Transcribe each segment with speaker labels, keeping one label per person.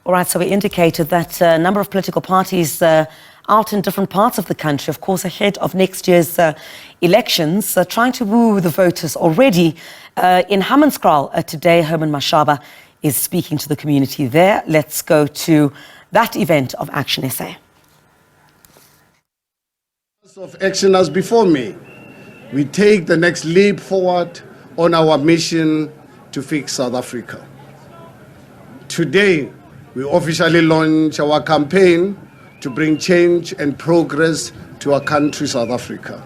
Speaker 1: All right, so we indicated that a number of political parties out in different parts of the country, of course, ahead of next year's elections, trying to woo the voters already. In Hammanskraal today, Herman Mashaba is speaking to the community there. Let's go to that event of ActionSA.
Speaker 2: Of actioners before me, we take the next leap forward on our mission to fix South Africa. Today, we officially launch our campaign to bring change and progress to our country, South Africa.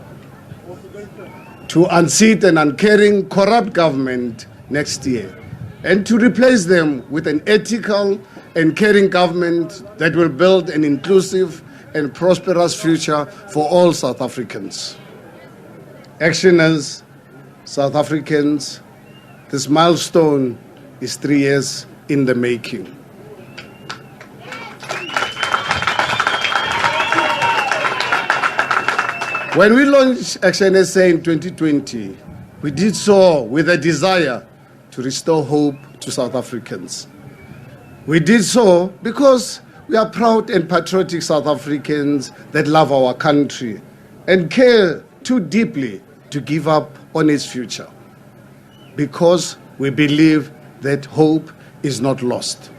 Speaker 2: To unseat an uncaring, corrupt government next year, and to replace them with an ethical and caring government that will build an inclusive and prosperous future for all South Africans. Actioners, South Africans, this milestone is 3 years in the making. When we launched ActionSA in 2020, we did so with a desire to restore hope to South Africans. We did so because we are proud and patriotic South Africans that love our country and care too deeply to give up on its future, because we believe that hope is not lost.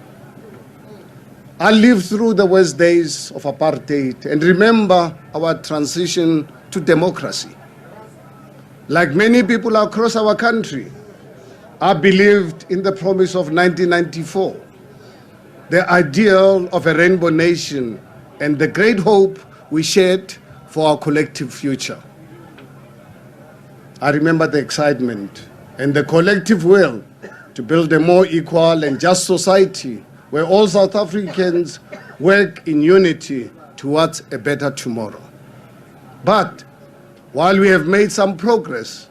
Speaker 2: I lived through the worst days of apartheid and remember our transition to democracy. Like many people across our country, I believed in the promise of 1994, the ideal of a rainbow nation, and the great hope we shared for our collective future. I remember the excitement and the collective will to build a more equal and just society where all South Africans work in unity towards a better tomorrow. But while we have made some progress,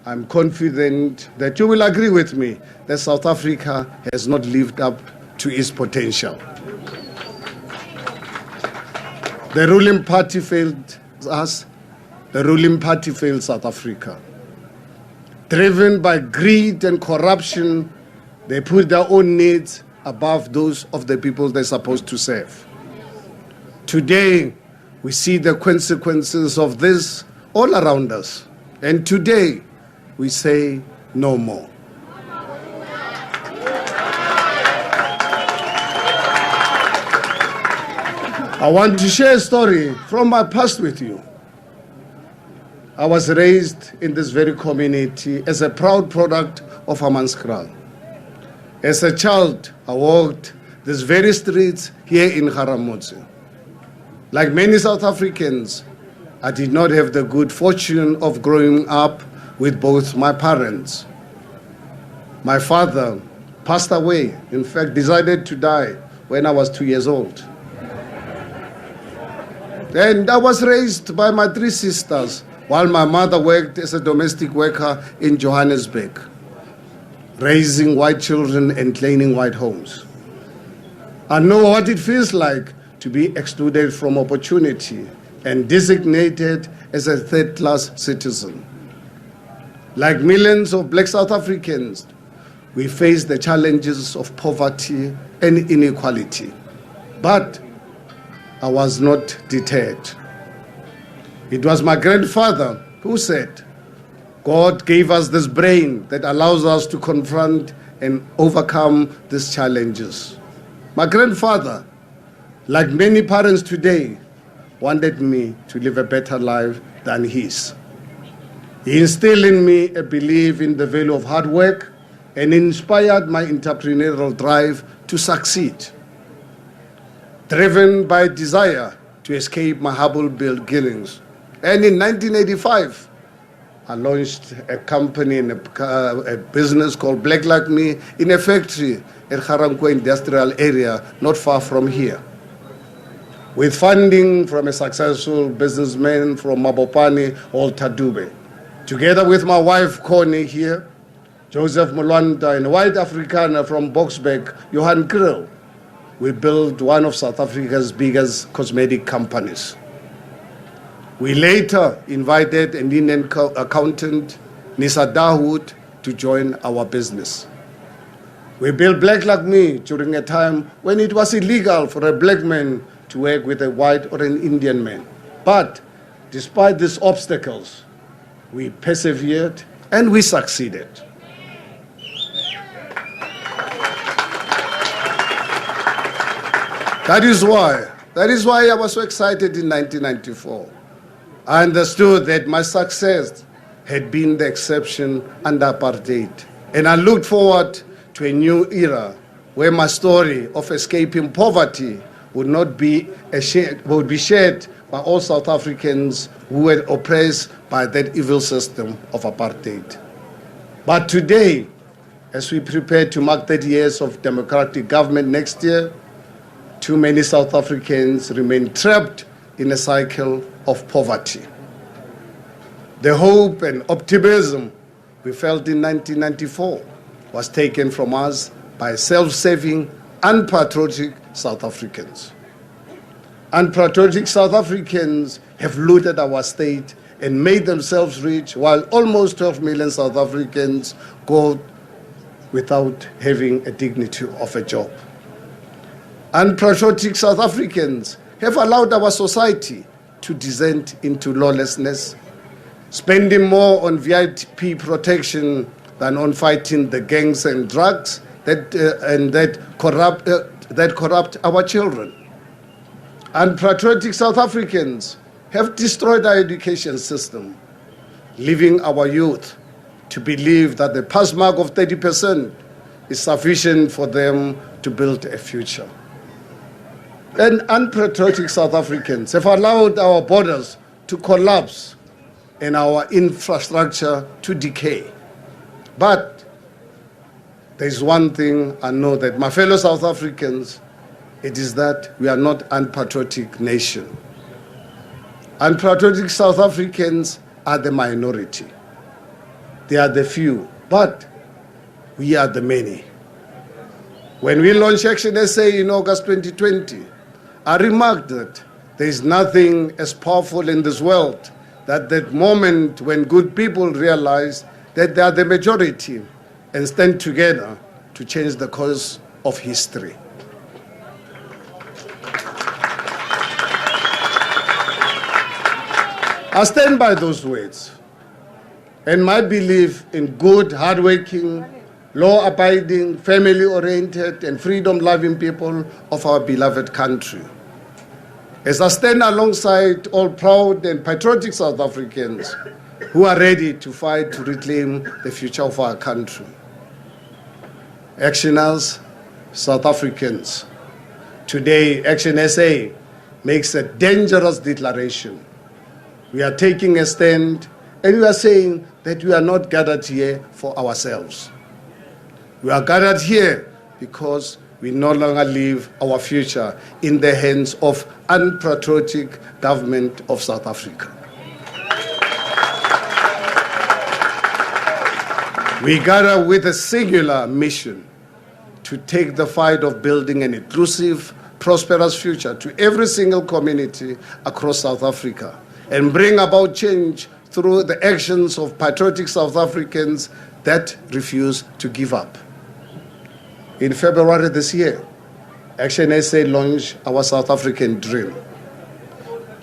Speaker 2: I'm confident that you will agree with me that South Africa has not lived up to its potential. The ruling party failed us. The ruling party failed South Africa. Driven by greed and corruption, they put their own needs above those of the people they're supposed to serve. Today, we see the consequences of this all around us. And today, we say no more. I want to share a story from my past with you. I was raised in this very community as a proud product of Hammanskraal. As a child, I walked these very streets here in Garamotse. Like many South Africans, I did not have the good fortune of growing up with both my parents. My father passed away, in fact, decided to die when I was 2 years old. And I was raised by my 3 sisters, while my mother worked as a domestic worker in Johannesburg, raising white children and cleaning white homes. I know what it feels like to be excluded from opportunity and designated as a third-class citizen. Like millions of black South Africans, we face the challenges of poverty and inequality. But I was not deterred. It was my grandfather who said, God gave us this brain that allows us to confront and overcome these challenges. My grandfather, like many parents today, wanted me to live a better life than his. He instilled in me a belief in the value of hard work and inspired my entrepreneurial drive to succeed. Driven by desire to escape my humble beginnings. And in 1985, I launched a company, a business called Black Like Me in a factory at Garamotse industrial area, not far from here. With funding from a successful businessman from Mabopane, Walter Dube. Together with my wife, Connie here, Joseph Mulwanta, and a white Afrikaner from Boksburg, Johan Krill, we built one of South Africa's biggest cosmetic companies. We later invited an Indian accountant, Nisa Dawood, to join our business. We built Black Like Me during a time when it was illegal for a black man to work with a white or an Indian man. But despite these obstacles, we persevered and we succeeded. That is why I was so excited in 1994. I understood that my success had been the exception under apartheid. And I looked forward to a new era where my story of escaping poverty would be shared by all South Africans who were oppressed by that evil system of apartheid. But today, as we prepare to mark 30 years of democratic government next year, too many South Africans remain trapped in a cycle of poverty. The hope and optimism we felt in 1994 was taken from us by self-serving, unpatriotic South Africans. Unpatriotic South Africans have looted our state and made themselves rich, while almost 12 million South Africans go without having a dignity of a job. Unpatriotic South Africans have allowed our society to descend into lawlessness, spending more on VIP protection than on fighting the gangs and drugs that corrupt our children. Unpatriotic South Africans have destroyed our education system, leaving our youth to believe that the pass mark of 30% is sufficient for them to build a future. And unpatriotic South Africans have allowed our borders to collapse and our infrastructure to decay. But there's one thing I know, that my fellow South Africans, it is that we are not unpatriotic nation. Unpatriotic South Africans are the minority. They are the few, but we are the many. When we launched ActionSA in August 2020, I remarked that there is nothing as powerful in this world that moment when good people realize that they are the majority and stand together to change the course of history. I stand by those words and my belief in good, hardworking, law-abiding, family-oriented, and freedom-loving people of our beloved country. As I stand alongside all proud and patriotic South Africans who are ready to fight to reclaim the future of our country. Actioners, South Africans, today ActionSA makes a dangerous declaration. We are taking a stand and we are saying that we are not gathered here for ourselves. We are gathered here because we no longer leave our future in the hands of unpatriotic government of South Africa. We gather with a singular mission to take the fight of building an inclusive, prosperous future to every single community across South Africa and bring about change through the actions of patriotic South Africans that refuse to give up. In February this year, ActionSA launched our South African dream.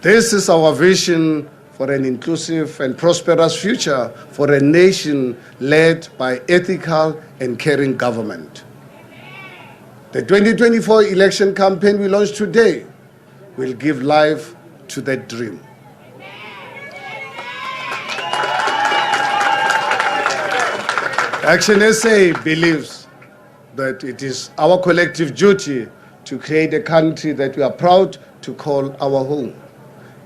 Speaker 2: This is our vision for an inclusive and prosperous future for a nation led by ethical and caring government. The 2024 election campaign we launched today will give life to that dream. ActionSA believes that it is our collective duty to create a country that we are proud to call our home.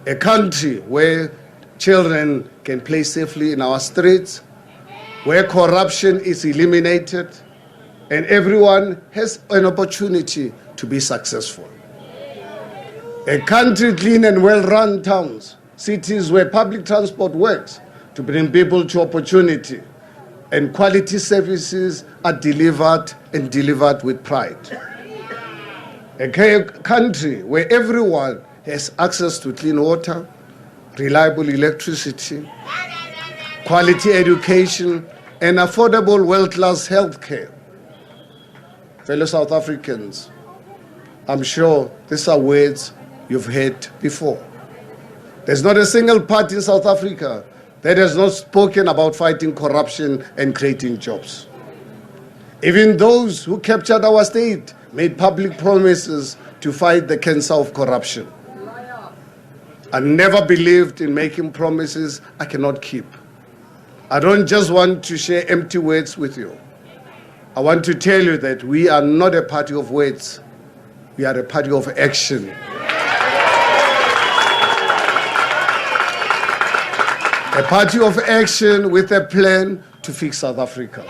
Speaker 2: A country where children can play safely in our streets, where corruption is eliminated, and everyone has an opportunity to be successful. A country clean and well-run towns, cities where public transport works to bring people to opportunity, and quality services are delivered and delivered with pride. A country where everyone has access to clean water, reliable electricity, quality education, and affordable world-class health care. fellow South Africans, I'm sure these are words you've heard before. There's not a single party in South Africa that has not spoken about fighting corruption and creating jobs. Even those who captured our state made public promises to fight the cancer of corruption. I never believed in making promises I cannot keep. I don't just want to share empty words with you. I want to tell you that we are not a party of words. We are a party of action. A party of action with a plan to fix South Africa.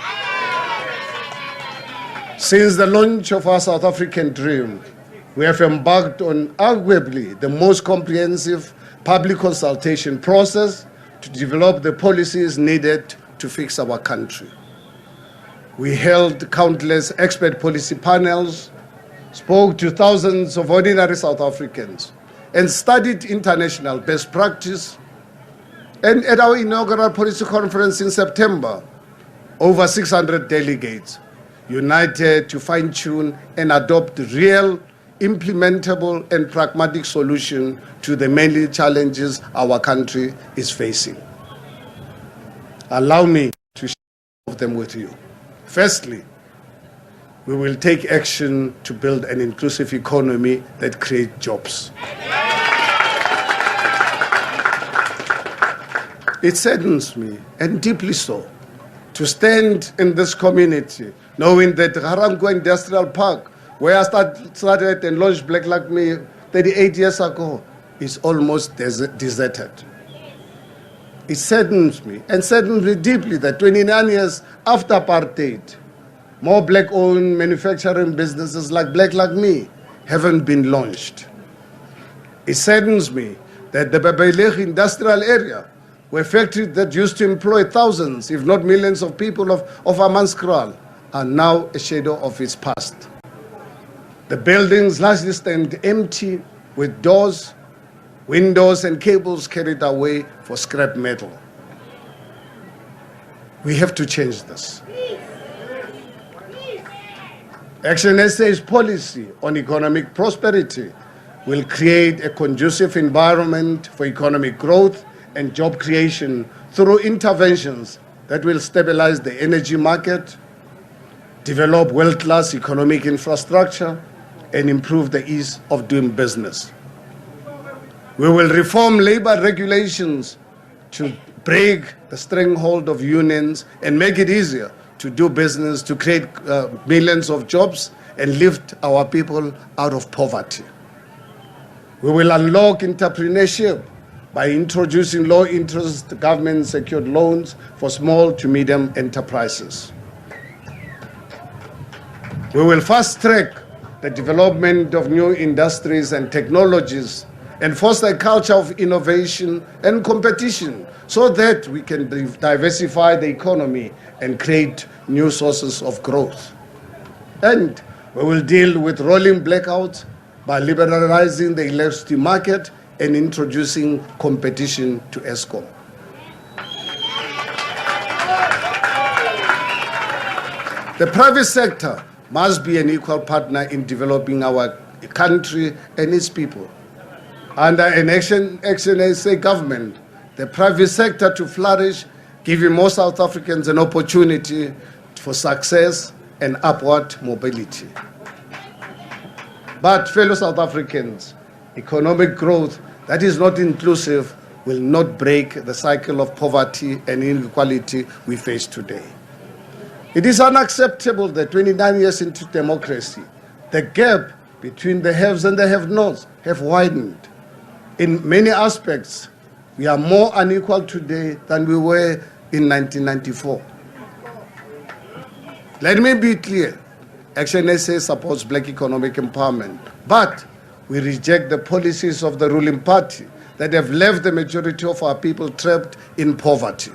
Speaker 2: Since the launch of our South African dream, we have embarked on arguably the most comprehensive public consultation process to develop the policies needed to fix our country. We held countless expert policy panels, spoke to thousands of ordinary South Africans, and studied international best practice. And at our inaugural policy conference in September, over 600 delegates united to fine-tune and adopt real, implementable and pragmatic solutions to the many challenges our country is facing. Allow me to share them with you. Firstly, we will take action to build an inclusive economy that creates jobs. It saddens me, and deeply so, to stand in this community knowing that Garankuwa Industrial Park, where I started and launched Black Like Me 38 years ago, is almost deserted. It saddens me, and saddens me deeply, that 29 years after apartheid, more black-owned manufacturing businesses like Black Like Me haven't been launched. It saddens me that the Babelech industrial area, where factories that used to employ thousands, if not millions of people of Amanskraal, are now a shadow of its past. The buildings largely stand empty, with doors, windows and cables carried away for scrap metal. We have to change this. ActionSA's policy on economic prosperity will create a conducive environment for economic growth and job creation through interventions that will stabilize the energy market, develop world-class economic infrastructure, and improve the ease of doing business. We will reform labor regulations to break the stranglehold of unions and make it easier to do business, to create millions of jobs and lift our people out of poverty. We will unlock entrepreneurship by introducing low-interest government-secured loans for small to medium enterprises. We will fast-track the development of new industries and technologies and foster a culture of innovation and competition so that we can diversify the economy and create new sources of growth. And we will deal with rolling blackouts by liberalizing the electricity market and introducing competition to Eskom. The private sector must be an equal partner in developing our country and its people. Under an ActionSA government, the private sector to flourish, giving more South Africans an opportunity for success and upward mobility. But fellow South Africans, economic growth that is not inclusive will not break the cycle of poverty and inequality we face today. It is unacceptable that 29 years into democracy, the gap between the haves and the have-nots have widened. In many aspects, we are more unequal today than we were in 1994. Let me be clear. ActionSA supports black economic empowerment, but we reject the policies of the ruling party that have left the majority of our people trapped in poverty.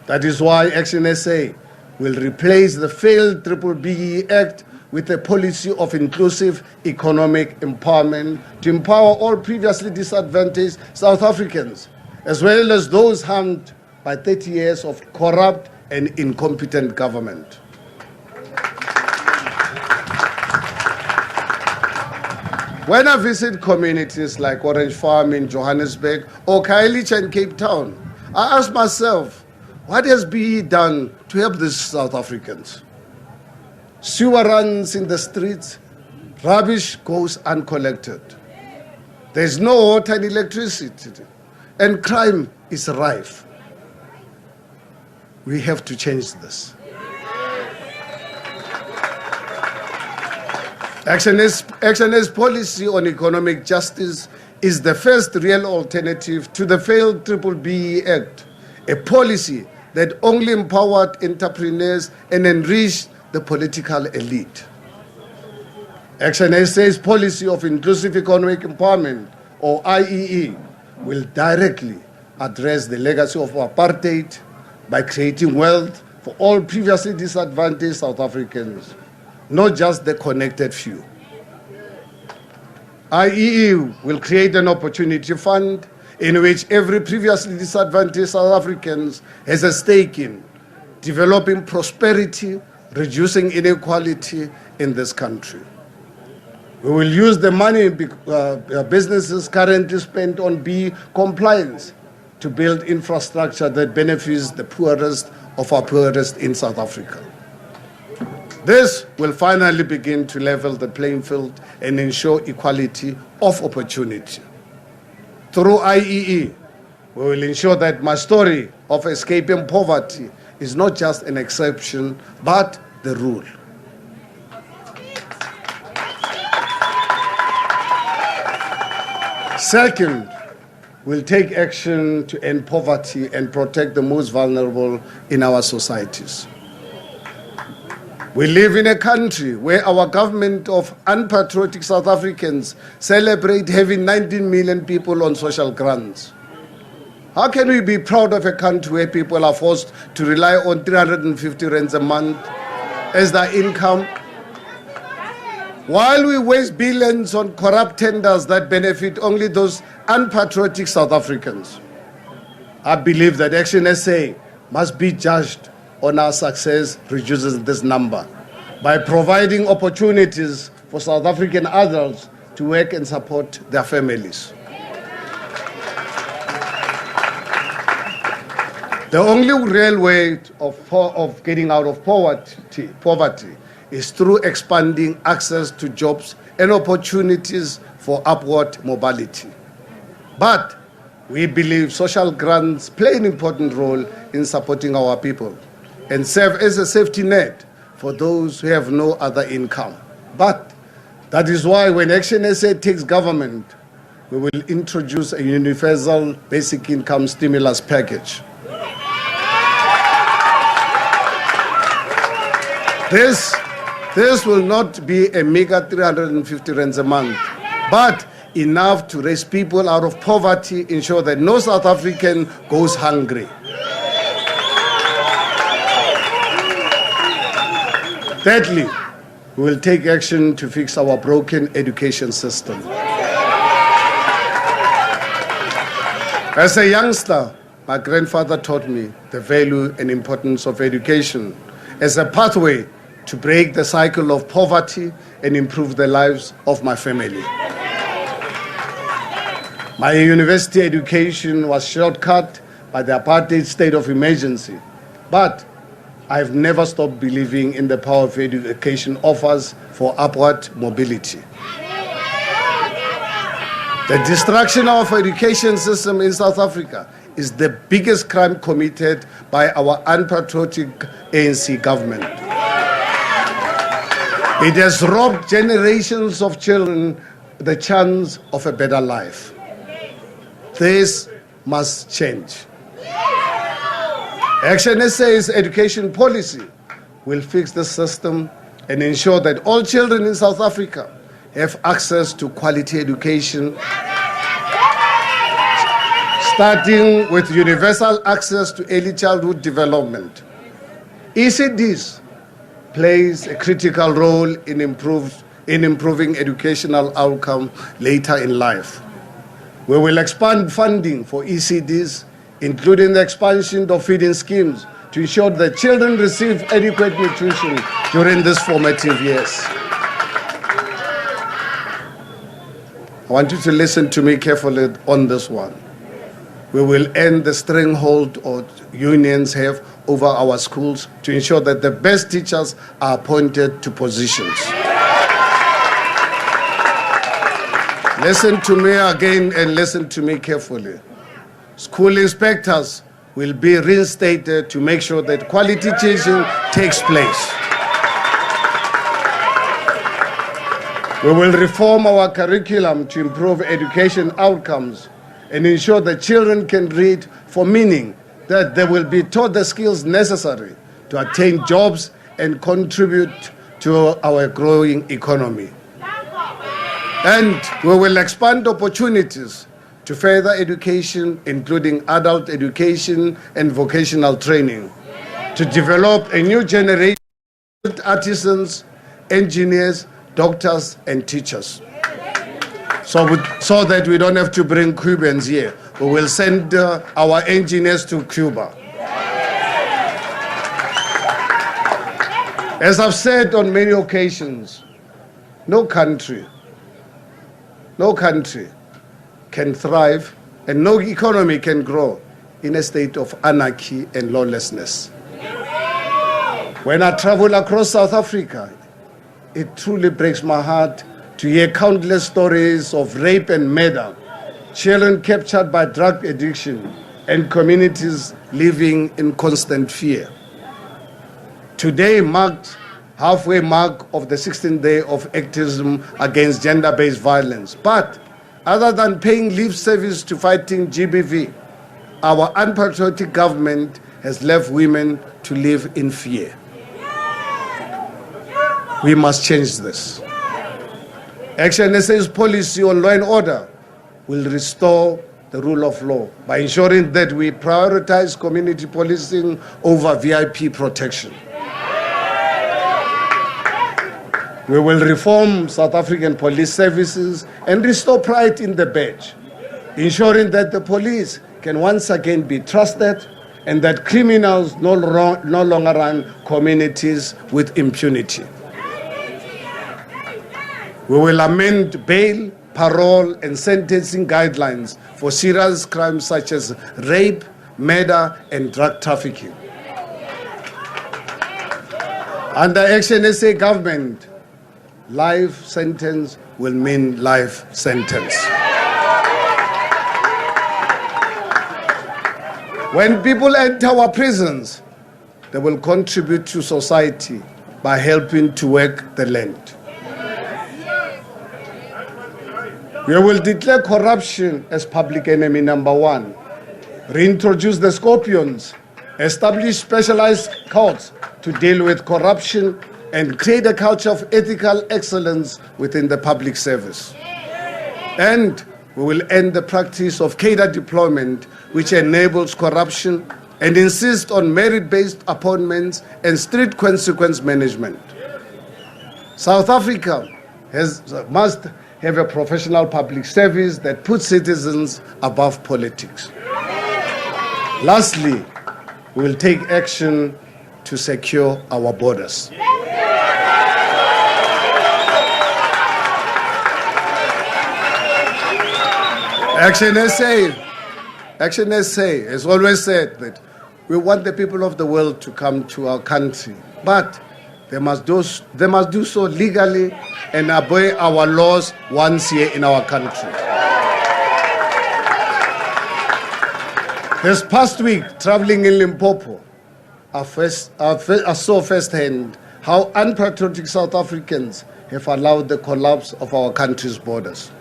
Speaker 2: That is why ActionSA will replace the failed BBBE Act with a policy of inclusive economic empowerment to empower all previously disadvantaged South Africans, as well as those harmed by 30 years of corrupt and incompetent government. When I visit communities like Orange Farm in Johannesburg or Khayelitsha in Cape Town, I ask myself, what has BE done to help these South Africans? Sewer runs in the streets, rubbish goes uncollected. There's no water and electricity, and crime is rife. We have to change this. ActionSA's policy on economic justice is the first real alternative to the failed BBBE Act, a policy that only empowered entrepreneurs and enriched the political elite. ActionSA's policy of inclusive economic empowerment, or IEE, will directly address the legacy of apartheid by creating wealth for all previously disadvantaged South Africans, not just the connected few. IEE will create an opportunity fund in which every previously disadvantaged South African has a stake in developing prosperity, reducing inequality in this country. We will use the money businesses currently spend on BE compliance to build infrastructure that benefits the poorest of our poorest in South Africa. This will finally begin to level the playing field and ensure equality of opportunity. Through IEE, we will ensure that my story of escaping poverty is not just an exception, but the rule. Second, we'll take action to end poverty and protect the most vulnerable in our societies. We live in a country where our government of unpatriotic South Africans celebrate having 19 million people on social grants. How can we be proud of a country where people are forced to rely on 350 rands a month as their income, while we waste billions on corrupt tenders that benefit only those unpatriotic South Africans? I believe that ActionSA must be judged on our success reduces this number by providing opportunities for South African adults to work and support their families. The only real way of getting out of poverty is through expanding access to jobs and opportunities for upward mobility. But we believe social grants play an important role in supporting our people and serve as a safety net for those who have no other income. But that is why when ActionSA takes government, we will introduce a universal basic income stimulus package. This will not be a meager 350 rands a month, but enough to raise people out of poverty, ensure that no South African goes hungry. Thirdly, we will take action to fix our broken education system. As a youngster, my grandfather taught me the value and importance of education as a pathway to break the cycle of poverty and improve the lives of my family. My university education was shortcut by the apartheid state of emergency, but I've never stopped believing in the power of education offers for upward mobility. The destruction of our education system in South Africa is the biggest crime committed by our unpatriotic ANC government. It has robbed generations of children the chance of a better life. This must change. ActionSA's education policy will fix the system and ensure that all children in South Africa have access to quality education, starting with universal access to early childhood development. ECDs plays a critical role in improving educational outcome later in life. We will expand funding for ECDs, including the expansion of feeding schemes to ensure that children receive adequate nutrition during these formative years. I want you to listen to me carefully on this one. We will end the stranglehold or unions have over our schools to ensure that the best teachers are appointed to positions. Listen to me again and listen to me carefully. School inspectors will be reinstated to make sure that quality teaching takes place. We will reform our curriculum to improve education outcomes and ensure that children can read for meaning, that they will be taught the skills necessary to attain jobs and contribute to our growing economy. And we will expand opportunities to further education, including adult education and vocational training, to develop a new generation of artisans, engineers, doctors, and teachers. So that we don't have to bring Cubans here. We will send our engineers to Cuba. As I've said on many occasions, no country can thrive and no economy can grow in a state of anarchy and lawlessness. When I travel across South Africa, it truly breaks my heart to hear countless stories of rape and murder, children captured by drug addiction, and communities living in constant fear. Today marked halfway mark of the 16th day of activism against gender-based violence. But other than paying lip service to fighting GBV, our unpatriotic government has left women to live in fear. We must change this. ActionSA's policy on law and order will restore the rule of law by ensuring that we prioritize community policing over VIP protection. We will reform South African police services and restore pride in the badge, ensuring that the police can once again be trusted and that criminals no longer run communities with impunity. We will amend bail, parole, and sentencing guidelines for serious crimes such as rape, murder, and drug trafficking. Under ActionSA government, life sentence will mean life sentence. When people enter our prisons, they will contribute to society by helping to work the land. We will declare corruption as public enemy number one, reintroduce the scorpions, establish specialized courts to deal with corruption, and create a culture of ethical excellence within the public service. And we will end the practice of cadre deployment, which enables corruption, and insist on merit-based appointments and strict consequence management. South Africa must have a professional public service that puts citizens above politics. Lastly, we will take action to secure our borders. ActionSA has always said that we want the people of the world to come to our country, but they must do so legally and obey our laws once here in our country. This past week, traveling in Limpopo, I saw firsthand how unpatriotic South Africans have allowed the collapse of our country's borders.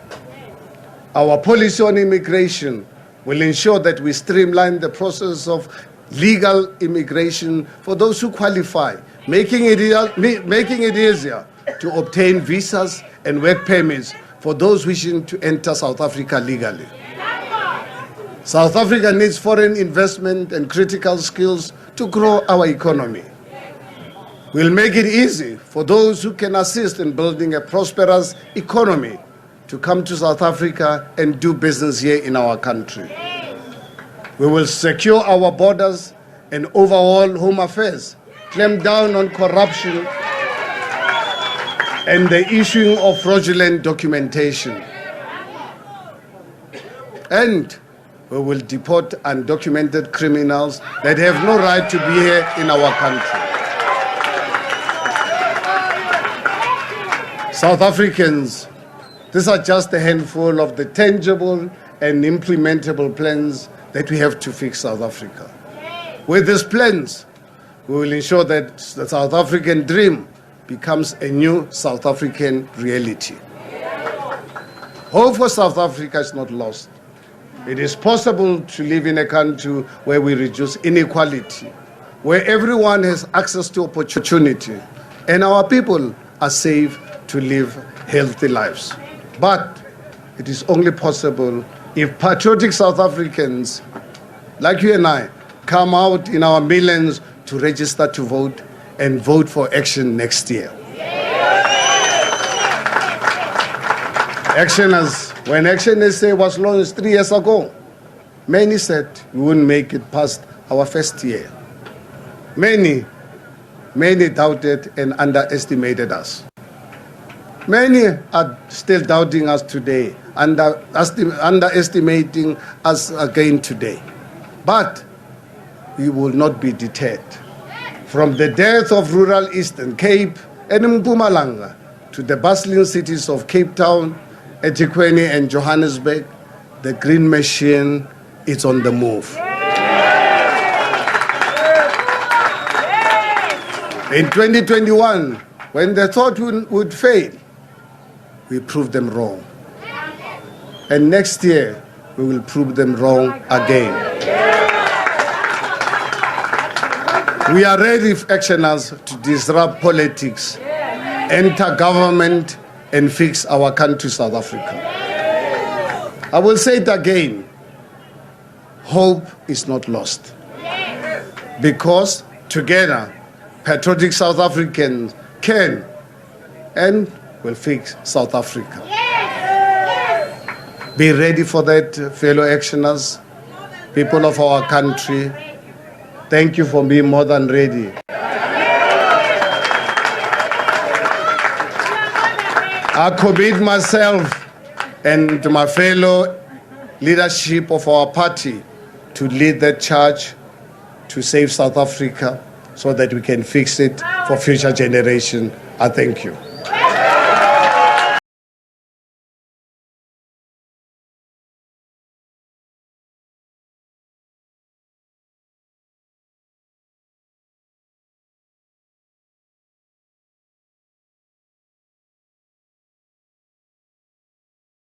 Speaker 2: Our policy on immigration will ensure that we streamline the process of legal immigration for those who qualify, making it easier to obtain visas and work permits for those wishing to enter South Africa legally. South Africa needs foreign investment and critical skills to grow our economy. We'll make it easy for those who can assist in building a prosperous economy to come to South Africa and do business here in our country. We will secure our borders and overhaul home affairs, clamp down on corruption and the issuing of fraudulent documentation. And we will deport undocumented criminals that have no right to be here in our country. South Africans, these are just a handful of the tangible and implementable plans that we have to fix South Africa. With these plans, we will ensure that the South African dream becomes a new South African reality. Hope for South Africa is not lost. It is possible to live in a country where we reduce inequality, where everyone has access to opportunity, and our people are safe to live healthy lives. But it is only possible if patriotic South Africans, like you and I, come out in our millions to register to vote and vote for Action next year. When ActionSA was launched 3 years ago, many said we wouldn't make it past our first year. Many doubted and underestimated us. Many are still doubting us today, underestimating us again today. But we will not be deterred. From the death of rural Eastern Cape and Mpumalanga to the bustling cities of Cape Town, eThekwini and Johannesburg, the green machine is on the move. In 2021, when they thought we would fail, we proved them wrong. And next year, we will prove them wrong again. We are ready, actioners, to disrupt politics, enter government, and fix our country, South Africa. I will say it again. Hope is not lost. Because together, patriotic South Africans can and will fix South Africa. Be ready for that, fellow actioners, people of our country. Thank you for being more than ready. I commit myself and my fellow leadership of our party to lead that charge to save South Africa so that we can fix it for future generations. I thank you.